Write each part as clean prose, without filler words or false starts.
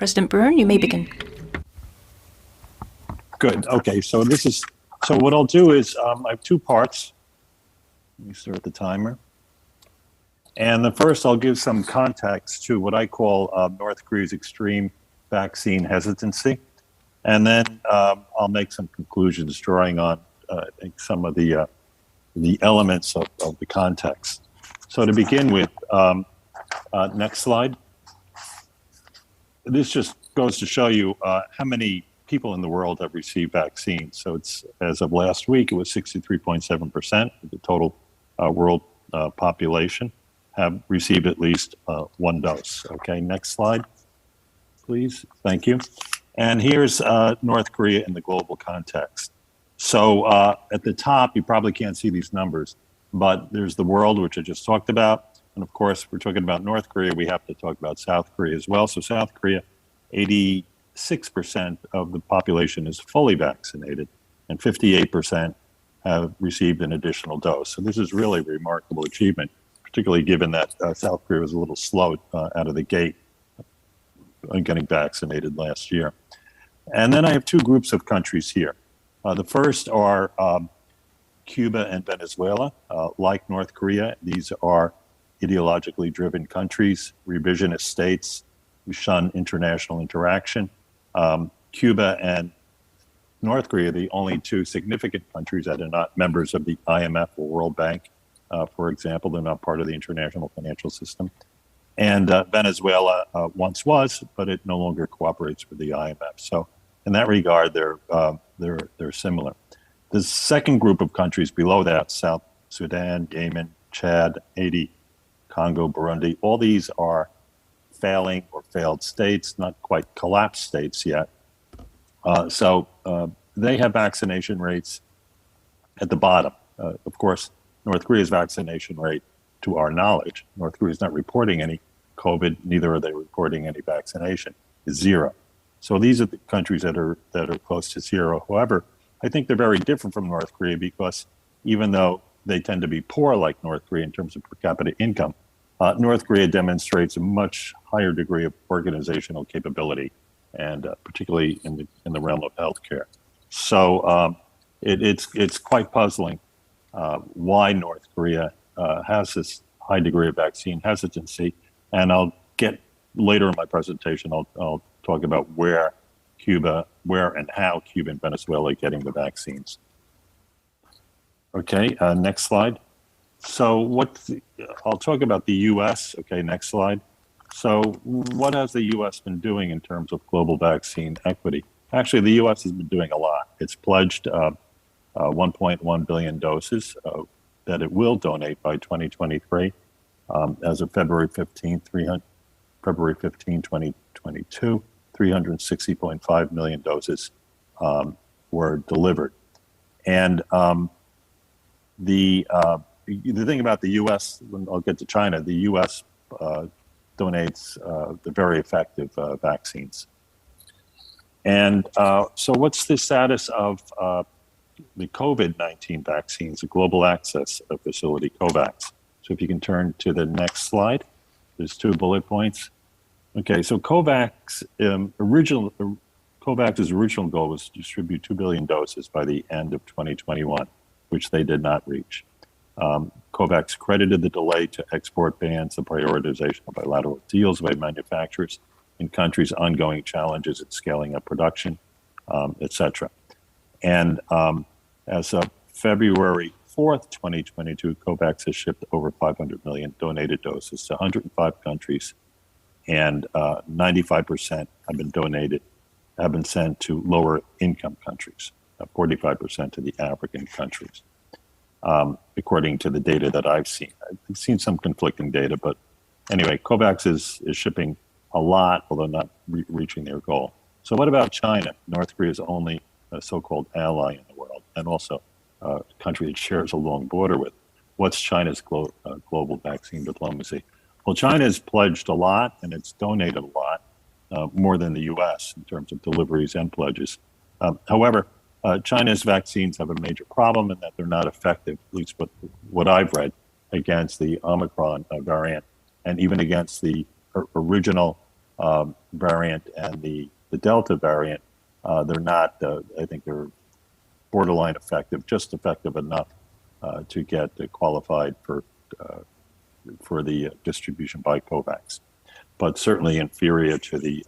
President Byrne, you may begin. Good. Okay. So what I'll do is I have two parts. Let me start the timer. And the first, I'll give some context to what I call North Korea's extreme vaccine hesitancy. And then I'll make some conclusions drawing on I think some of the elements of the context. So to begin with, next slide. This just goes to show you how many people in the world have received vaccines. So it's, as of last week, it was 63.7% of the total world population have received at least one dose. Okay, next slide, please. Thank you. And here's North Korea in the global context. So at the top, you probably can't see these numbers, but there's the world, which I just talked about. And of course, we're talking about North Korea. We have to talk about South Korea as well. So South Korea, 86% of the population is fully vaccinated, and 58% have received an additional dose. So this is really a remarkable achievement, particularly given that South Korea was a little slow out of the gate on getting vaccinated last year. And then I have two groups of countries here. The first are Cuba and Venezuela. Like North Korea, these are ideologically driven countries, revisionist states who shun international interaction. Cuba and North Korea are the only two significant countries that are not members of the IMF or World Bank. For example, they're not part of the international financial system. And Venezuela once was, but it no longer cooperates with the IMF. So in that regard, they're similar. The second group of countries below that, South Sudan, Yemen, Chad, Haiti, Congo, Burundi, all these are failing or failed states, not quite collapsed states yet. So they have vaccination rates at the bottom. Of course, North Korea's vaccination rate, to our knowledge, North Korea is not reporting any COVID, neither are they reporting any vaccination, is zero. So these are the countries that are close to zero. However, I think they're very different from North Korea because even though they tend to be poor like North Korea in terms of per capita income, North Korea demonstrates a much higher degree of organizational capability, and particularly in the realm of healthcare. So it's quite puzzling why North Korea has this high degree of vaccine hesitancy. And I'll get later in my presentation, I'll talk about where and how Cuba and Venezuela are getting the vaccines. Okay, next slide. So I'll talk about the U.S. Okay, next slide. So what has the U.S. been doing in terms of global vaccine equity? Actually, the U.S. has been doing a lot. It's pledged 1.1 billion doses that it will donate by 2023. As of February 15, 2022, 360.5 million doses were delivered. And the thing about the U.S., when I'll get to China, the U.S. donates the very effective vaccines. And so what's the status of the COVID-19 vaccines, the Global Access Facility, COVAX? So if you can turn to the next slide, there's two bullet points. Okay, so COVAX's original goal was to distribute 2 billion doses by the end of 2021, which they did not reach. COVAX credited the delay to export bans, the prioritization of bilateral deals by manufacturers in countries' ongoing challenges at scaling up production, et cetera. And as of February 4th, 2022, COVAX has shipped over 500 million donated doses to 105 countries, and 95% have been sent to lower income countries, 45% to the African countries, according to the data that I've seen. I've seen some conflicting data, but anyway, COVAX is shipping a lot, although not reaching their goal. So what about China? North Korea's only so-called ally in the world, and also a country that shares a long border with. What's China's global vaccine diplomacy? Well, China has pledged a lot, and it's donated a lot, more than the U.S. in terms of deliveries and pledges. However, China's vaccines have a major problem in that they're not effective, at least what I've read, against the Omicron variant, and even against the original variant and the Delta variant, they're not, I think they're borderline effective, just effective enough to get qualified for the distribution by COVAX, but certainly inferior to the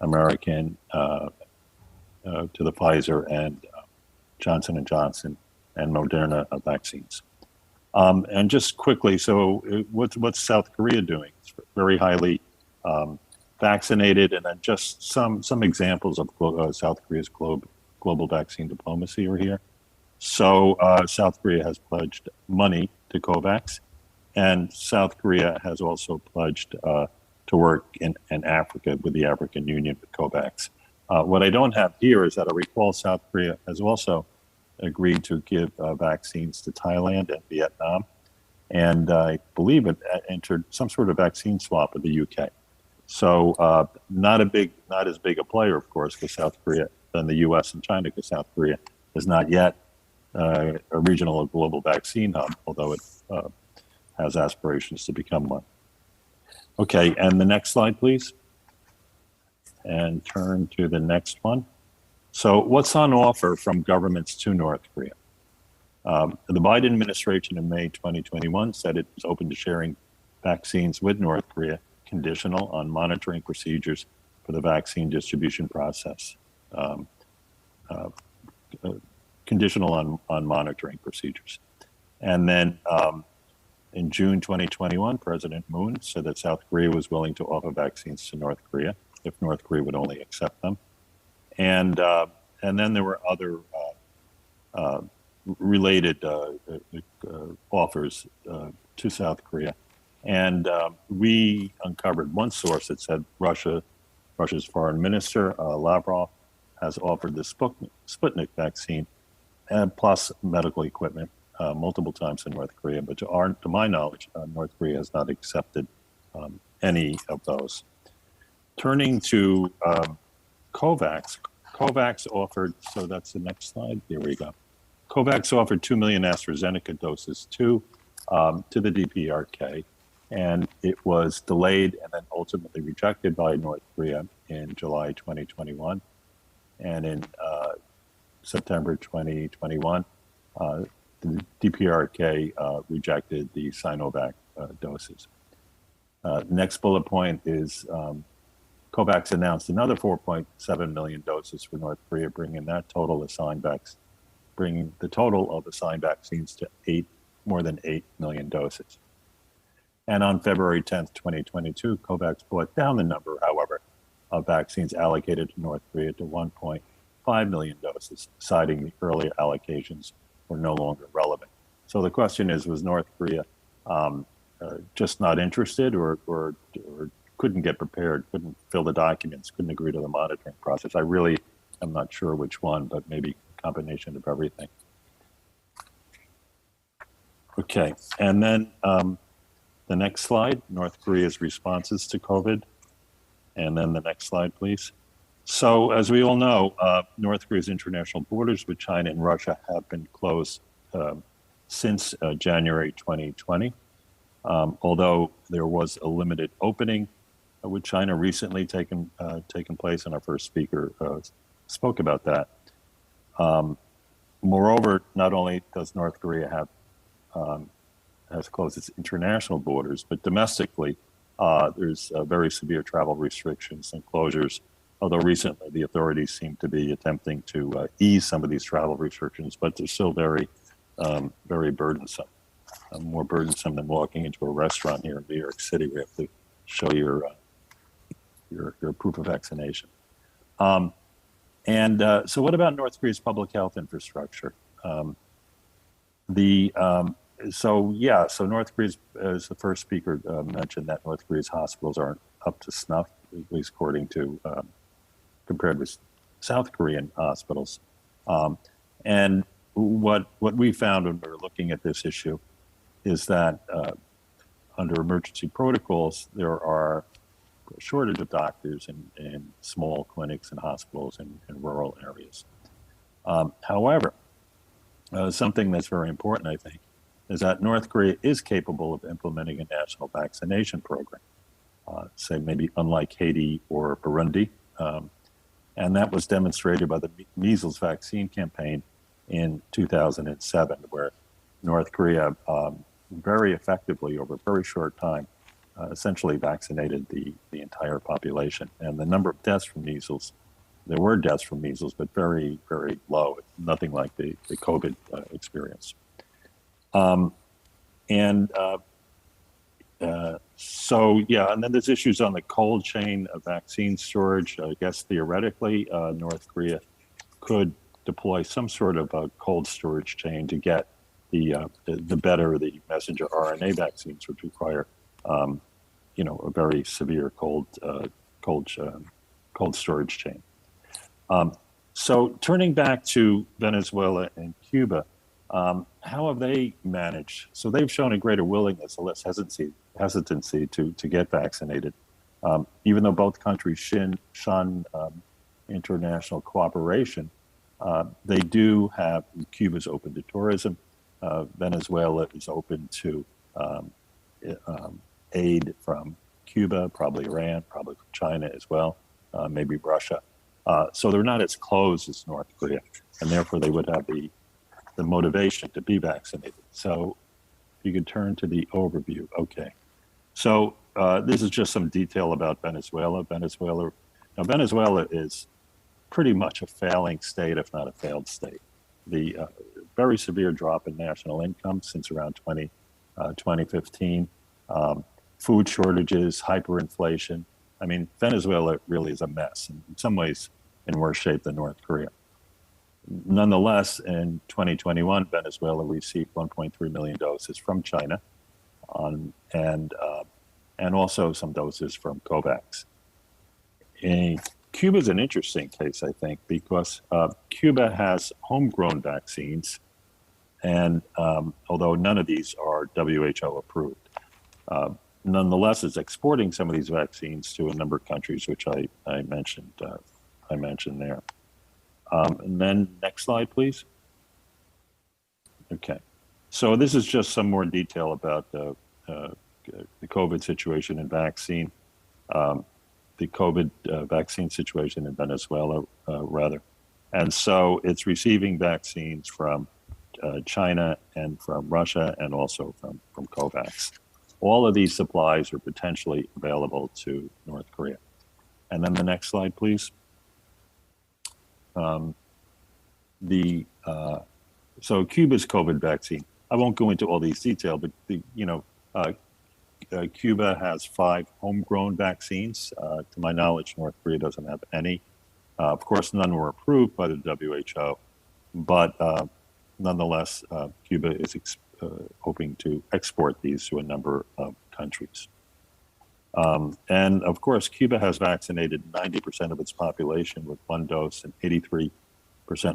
American, to the Pfizer and Johnson & Johnson and Moderna vaccines. And just quickly, so what's South Korea doing? It's very highly vaccinated, and then just some examples of South Korea's global vaccine diplomacy are here. So South Korea has pledged money to COVAX, and South Korea has also pledged to work in Africa with the African Union with COVAX. What I don't have here is that I recall South Korea has also agreed to give vaccines to Thailand and Vietnam, and I believe it entered some sort of vaccine swap with the UK. So not as big a player, of course, for South Korea than the US and China, because South Korea is not yet a regional or global vaccine hub, although it has aspirations to become one. Okay, and the next slide, please. And turn to the next one. So what's on offer from governments to North Korea? The Biden administration in May 2021 said it was open to sharing vaccines with North Korea, conditional on monitoring procedures for the vaccine distribution process. Conditional on monitoring procedures. And then in June 2021, President Moon said that South Korea was willing to offer vaccines to North Korea if North Korea would only accept them. And then there were other related offers to South Korea. And we uncovered one source that said Russia's foreign minister, Lavrov, has offered the Sputnik vaccine and plus medical equipment multiple times in North Korea. But to my knowledge, North Korea has not accepted any of those. Turning to COVAX, COVAX offered, so that's the next slide, here we go. COVAX offered 2 million AstraZeneca doses to the DPRK, and it was delayed and then ultimately rejected by North Korea in July 2021. And in September 2021, the DPRK rejected the Sinovac doses. Next bullet point is COVAX announced another 4.7 million doses for North Korea, bringing the total of assigned vaccines to more than 8 million doses. And on February 10th, 2022, COVAX brought down the number, however, of vaccines allocated to North Korea to 1.5 million doses, citing the earlier allocations were no longer relevant. So the question is, was North Korea just not interested or couldn't get prepared, couldn't fill the documents, couldn't agree to the monitoring process? I really am not sure which one, but maybe a combination of everything. Okay, and then the next slide, North Korea's responses to COVID. And then the next slide, please. So as we all know, North Korea's international borders with China and Russia have been closed since January 2020. Although there was a limited opening with China recently taken place, and our first speaker spoke about that. Moreover, not only does North Korea has closed its international borders, but domestically, there's very severe travel restrictions and closures, although recently the authorities seem to be attempting to ease some of these travel restrictions, but they're still very, very burdensome. More burdensome than walking into a restaurant here in New York City. We have to show your proof of vaccination. So what about North Korea's public health infrastructure? So North Korea's, as the first speaker mentioned, that North Korea's hospitals aren't up to snuff, at least according to, compared with South Korean hospitals. And what we found when we were looking at this issue is that under emergency protocols, there are a shortage of doctors in small clinics and hospitals in rural areas. However, something that's very important, I think, is that North Korea is capable of implementing a national vaccination program. say maybe unlike Haiti or Burundi. And that was demonstrated by the measles vaccine campaign in 2007, where North Korea very effectively, over a very short time, essentially vaccinated the entire population. And the number of deaths from measles, there were deaths from measles, but very, very low, nothing like the COVID experience. So, yeah, and then there's issues on the cold chain of vaccine storage. I guess theoretically, North Korea could deploy some sort of a cold storage chain to get the better the messenger RNA vaccines, which require, a very severe cold storage chain. So turning back to Venezuela and Cuba, how have they managed? So they've shown a greater willingness, a less hesitancy to get vaccinated, even though both countries shun international cooperation. They do have, Cuba's open to tourism. Venezuela is open to aid from Cuba, probably Iran, probably from China as well, maybe Russia. So they're not as close as North Korea, and therefore they would have the motivation to be vaccinated. So you can turn to the overview. Okay. So this is just some detail about Venezuela. Venezuela is pretty much a failing state, if not a failed state. The very severe drop in national income since around 2015, food shortages, hyperinflation. I mean, Venezuela really is a mess, in some ways in worse shape than North Korea. Nonetheless, in 2021, Venezuela received 1.3 million doses from China, and also some doses from COVAX. Cuba is an interesting case, I think, because Cuba has homegrown vaccines, and although none of these are WHO approved, nonetheless, it's exporting some of these vaccines to a number of countries, which I mentioned there. And then next slide, please. Okay, so this is just some more detail about the COVID situation and vaccine, the COVID vaccine situation in Venezuela, rather. And so it's receiving vaccines from China and from Russia and also from COVAX. All of these supplies are potentially available to North Korea. And then the next slide, please. So Cuba's COVID vaccine, I won't go into all these details, but Cuba has 5 homegrown vaccines. To my knowledge, North Korea doesn't have any. Of course, none were approved by the WHO, but nonetheless, Cuba is hoping to export these to a number of countries. And of course, Cuba has vaccinated 90% of its population with 1 dose and 83%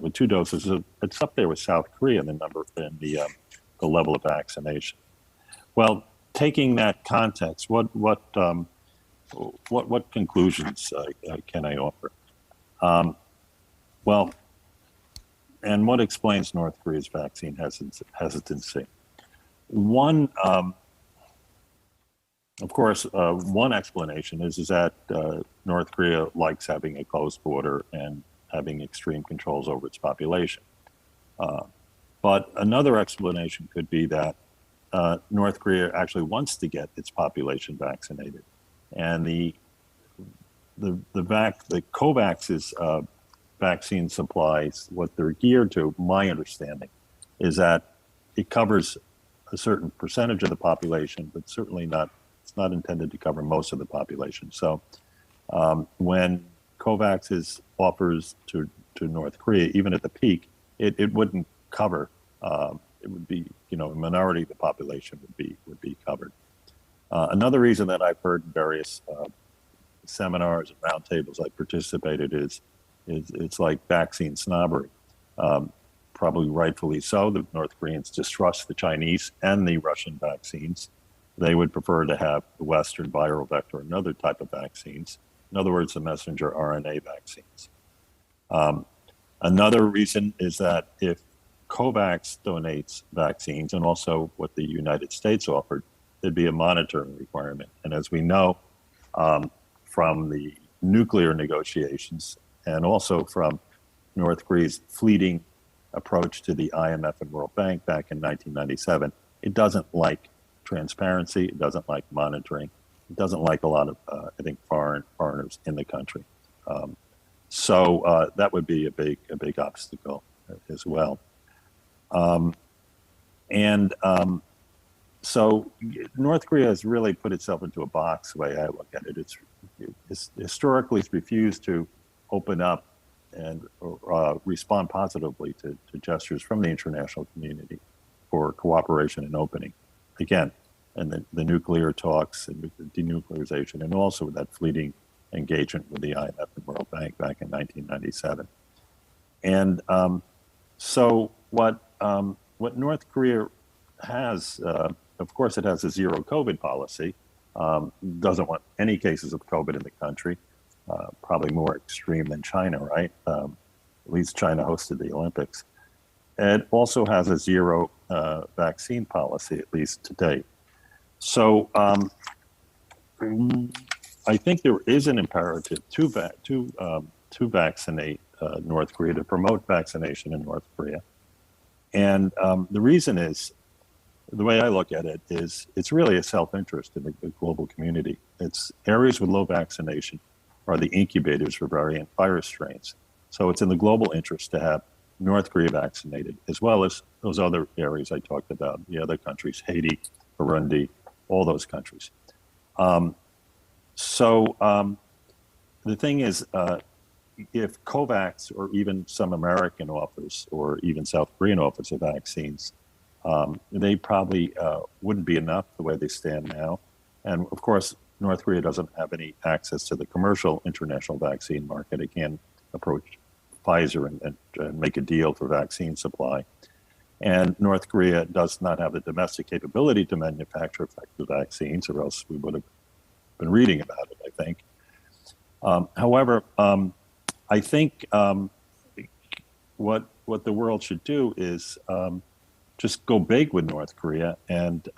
with 2 doses. It's up there with South Korea in the number and the level of vaccination. Well, taking that context, what conclusions can I offer? Well, and what explains North Korea's vaccine hesitancy? One, of course, one explanation is that North Korea likes having a closed border and having extreme controls over its population. But another explanation could be that North Korea actually wants to get its population vaccinated, and the COVAX's vaccine supplies, what they're geared to, my understanding, is that it covers a certain percentage of the population, but certainly not. It's not intended to cover most of the population. So when COVAX offers to North Korea, even at the peak, it wouldn't cover. It would be, a minority of the population would be covered. Another reason that I've heard in various seminars and roundtables I participated is it's like vaccine snobbery. Probably rightfully so. The North Koreans distrust the Chinese and the Russian vaccines. They would prefer to have the Western viral vector and other type of vaccines. In other words, the messenger RNA vaccines. Another reason is that if COVAX donates vaccines, and also what the United States offered, there'd be a monitoring requirement. And as we know, from the nuclear negotiations and also from North Korea's fleeting approach to the IMF and World Bank back in 1997. It doesn't like transparency. It doesn't like monitoring. It doesn't like a lot of, I think, foreigners in the country. So that would be a big obstacle as well. So North Korea has really put itself into a box, the way I look at it. It's historically refused to open up and respond positively to gestures from the international community for cooperation and opening. Again, and the nuclear talks and denuclearization, and also with that fleeting engagement with the IMF and World Bank back in 1997. And so what North Korea has, of course, it has a zero COVID policy, doesn't want any cases of COVID in the country, probably more extreme than China, right? At least China hosted the Olympics. It also has a zero vaccine policy, at least to date. So I think there is an imperative to vaccinate North Korea, to promote vaccination in North Korea. And the reason is, the way I look at it is, it's really a self-interest in the global community. It's areas with low vaccination are the incubators for variant virus strains. So it's in the global interest to have North Korea vaccinated, as well as those other areas I talked about, the other countries, Haiti, Burundi, all those countries. The thing is, if COVAX or even some American offers or even South Korean offers of vaccines, they probably wouldn't be enough the way they stand now. And of course, North Korea doesn't have any access to the commercial international vaccine market. It can't approach Pfizer and make a deal for vaccine supply. And North Korea does not have the domestic capability to manufacture effective vaccines, or else we would have been reading about it, I think. However, I think what the world should do is just go big with North Korea and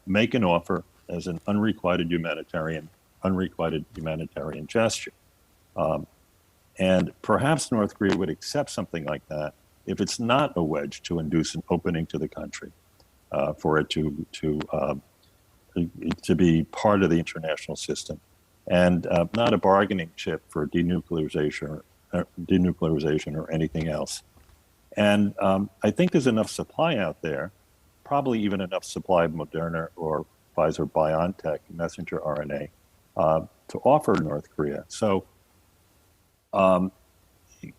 make an offer as an unrequited humanitarian gesture. And perhaps North Korea would accept something like that if it's not a wedge to induce an opening to the country, for it to be part of the international system, and not a bargaining chip for denuclearization or anything else. And I think there's enough supply out there, probably even enough supply of Moderna or Pfizer-BioNTech messenger RNA to offer North Korea. So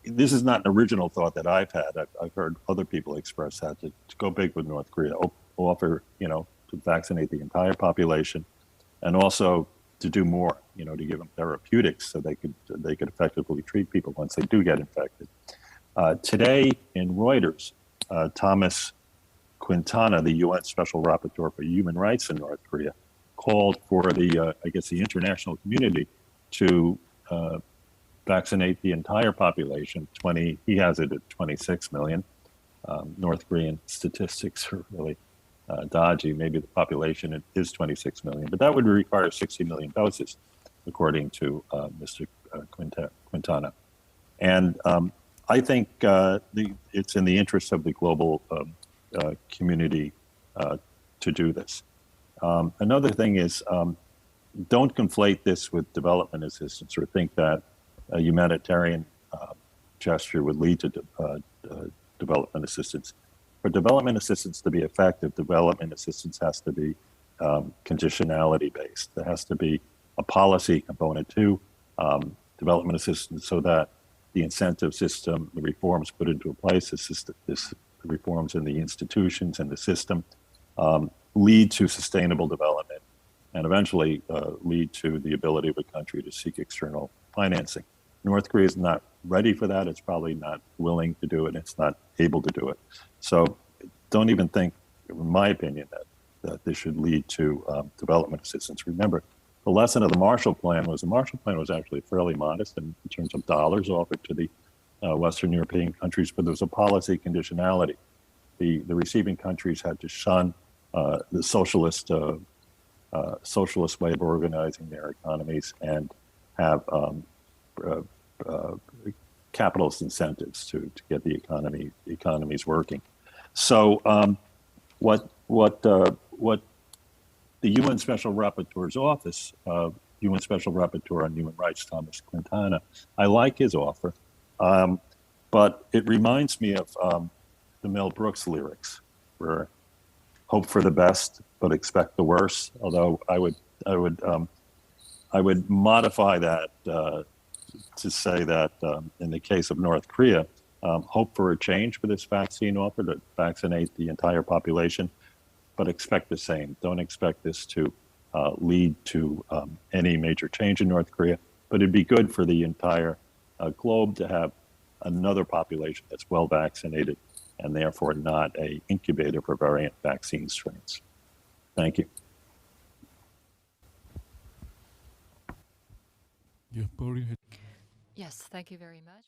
this is not an original thought that I've had. I've heard other people express that, to go big with North Korea, offer, to vaccinate the entire population, and also to do more, to give them therapeutics so they could effectively treat people once they do get infected. Today in Reuters, Thomas Quintana, the UN Special Rapporteur for Human Rights in North Korea, called for the international community to vaccinate the entire population. He has it at 26 million. North Korean statistics are really dodgy. Maybe the population is 26 million, but that would require 60 million doses, according to Mr. Quintana. And I think it's in the interest of the global community to do this. Another thing is, don't conflate this with development assistance, or think that a humanitarian gesture would lead to development assistance. For development assistance to be effective, development assistance has to be conditionality based. There has to be a policy component to development assistance, so that the incentive system, the reforms put into place, the reforms in the institutions and the system lead to sustainable development, and eventually lead to the ability of a country to seek external financing. North Korea is not ready for that. It's probably not willing to do it. It's not able to do it. So don't even think, in my opinion, that this should lead to development assistance. Remember, the lesson of the Marshall Plan was actually fairly modest in terms of dollars offered to the Western European countries, but there was a policy conditionality. The receiving countries had to shun the socialist socialist way of organizing their economies and have capitalist incentives to get the economies working. So what the UN Special Rapporteur's office, UN Special Rapporteur on Human Rights, Thomas Quintana, I like his offer, but it reminds me of the Mel Brooks lyrics, where hope for the best but expect the worst. Although I would modify that to say that in the case of North Korea, hope for a change for this vaccine offer to vaccinate the entire population, but expect the same. Don't expect this to lead to any major change in North Korea, but it'd be good for the entire globe to have another population that's well vaccinated and therefore not an incubator for variant vaccine strains. Thank you. Yes, thank you very much.